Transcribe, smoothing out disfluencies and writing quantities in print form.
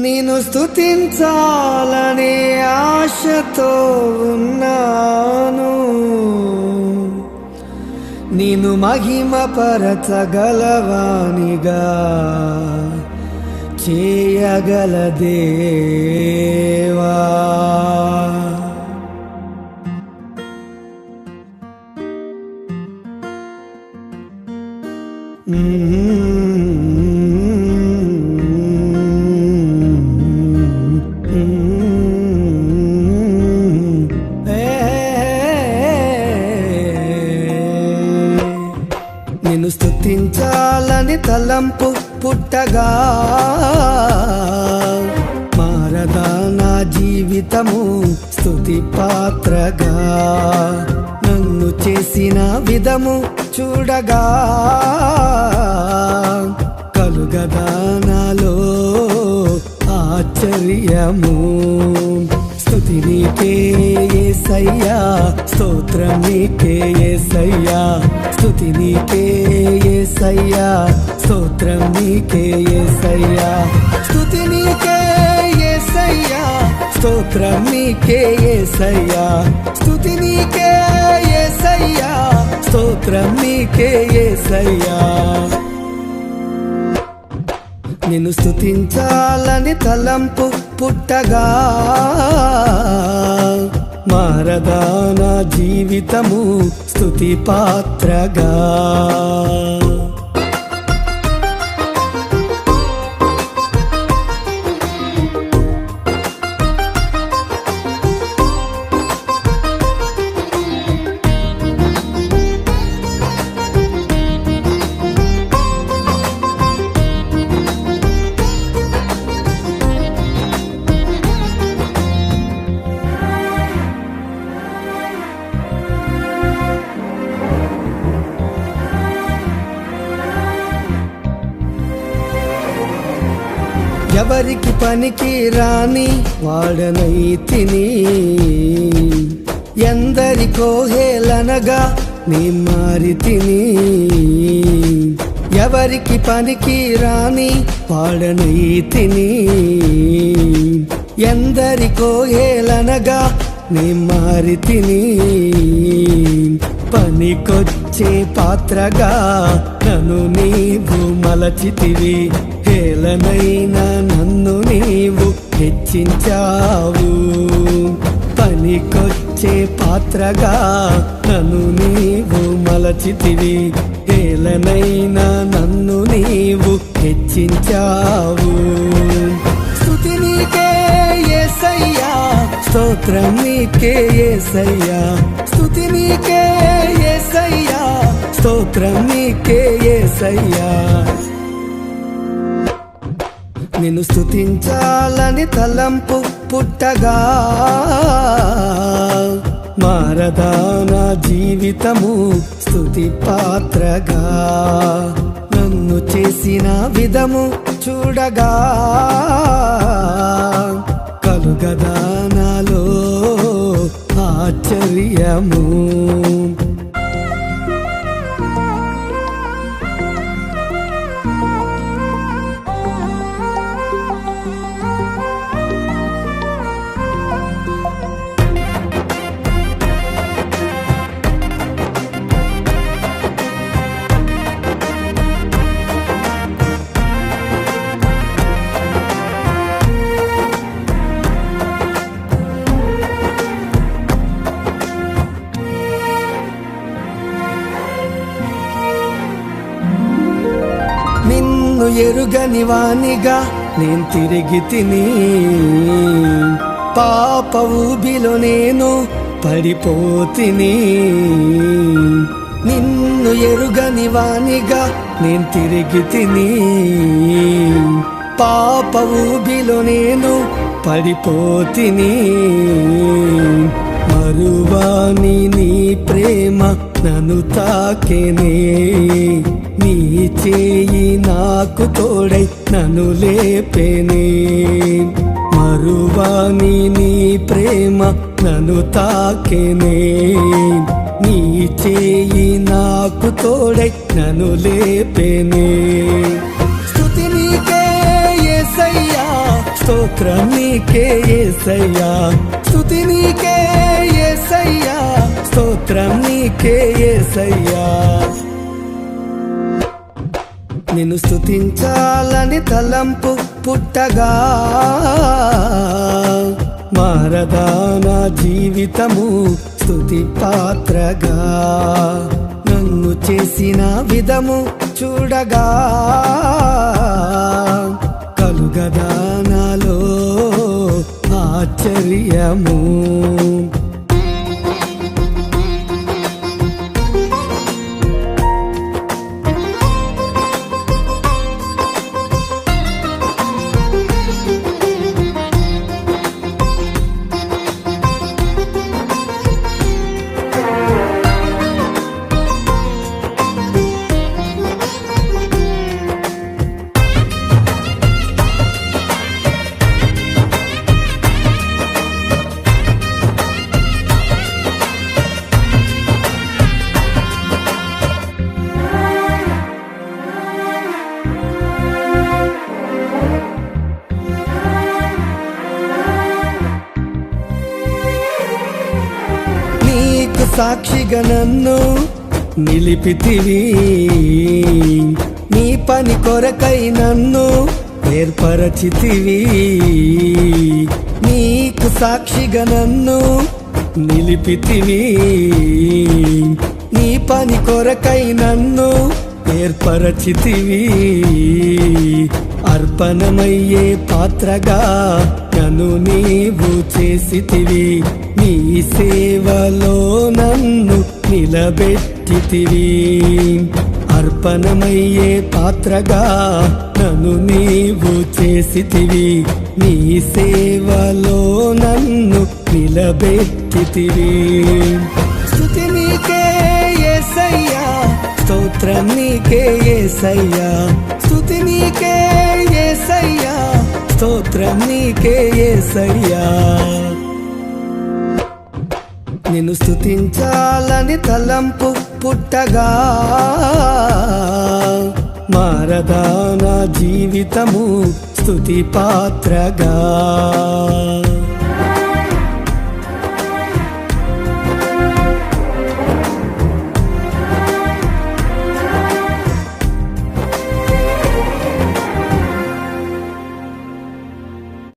నిన్ను స్తుతించాలనే ఆశతో ఉన్నాను, నిన్ను మహిమపరచగలవానిగా చేయగల దేవా. నిన్ను స్తుతించాలని తలంపు పుట్టగా మారదా నా జీవితము స్తుతి పాత్రగా. నన్ను చేసిన విధము చూడగా కలుగదా నాలో ఆశ్చర్యము. స్తుతి నీకే యేసయ్యా, స్తోత్రం నీకే యేసయ్యా. స్తుతి నీకే యేసయ్యా, స్తోత్రం నీకే యేసయ్యా. స్తుతి నీకే యేసయ్యా, స్తోత్రం నీకే యేసయ్యా. స్తుతి నీకే యేసయ్యా, స్తోత్రం నీకే యేసయ్యా. నిన్ను స్తుతించాలని తలంపు పుట్టగా మారదా నా జీవితము స్తుతి పాత్రగా. ఎవరికి పనికి రాని వాడనైతిని, ఎందరికో హేళనగా నీ మారితిని. ఎవరికి పనికి రాని వాడనైతిని, ఎందరికో హేళనగా నీ మారితిని. పనికొచ్చే పాత్రగా నన్ను నీవు మలచితివి, హేళనైన నన్ను నీవు హెచ్చించావు. పనికొచ్చే పాత్రగా నన్ను నీవు మలచితివి, హేళనైన నన్ను నీవు హెచ్చించావు. స్తుతి నీకే యేసయ్యా, స్తోత్రం నీకే యేసయ్యా. స్తుతి నీకే యేసయ్యా, స్తోత్రం నీకే యేసయ్యా. నిన్ను స్తుతించాలని తలంపు పుట్టగా మారదా నా జీవితము స్తుతి పాత్రగా. నన్ను చేసిన విధము చూడగా కలుగదా నాలో ఆశ్చర్యము. నిన్ను ఎరుగని వానిగా నేను తిరిగి తిని, పాప ఊబిలో నేను పడిపోతిని. నిన్ను ఎరుగని వానిగా నేను తిరిగి తిని, పాప ఊబిలో నేను పడిపోతిని. మరువాని నీ ప్రేమ నన్ను తాకెనే, నీ చేయి నాకు తోడై నన్ను లేపెనే. మరువాని నీ ప్రేమ నన్ను తాకెనే, నీ చేయి నాకు తోడై నన్ను లేపెనే. స్తుతి నీకే యేసయ్యా, స్తోత్రం నీకే యేసయ్యా, స్తుతి నీకే యేసయ్యా, స్తోత్రం నీకే యేసయ్యా. నిన్ను స్తుతించాలని తలంపు పుట్టగా మారదా నా జీవితము స్తుతి పాత్రగా. నన్ను చేసిన విధము చూడగా కలుగదా నాలో ఆశ్చర్యము. సాక్షిగా నన్ను నిలిపితివి, నీ పని కొరకై నన్ను ఏర్పరచితివి. నీకు సాక్షిగా నన్ను నిలిపితివి, నీ పని కొరకై నన్ను ఏర్పరచితివి. అర్పణమయ్యే పాత్రగా నన్ను నీవు చేసితివి, నీ సేవలో నన్ను నిలబెట్టితివి. అర్పణమయ్యే పాత్రగా నన్ను నీవు చేసితివి, నీ సేవలో నన్ను నిలబెట్టితివి. స్తుతి నీకే యేసయ్యా, స్తోత్రం నీకే యేసయ్యా, స్తుతి నీకే యేసయ్యా, స్తోత్రం నీకే యేసయ్యా. నిన్ను స్తుతించాలని తలంపు పుట్టగా మారదా నా జీవితము స్తుతి పాత్రగా.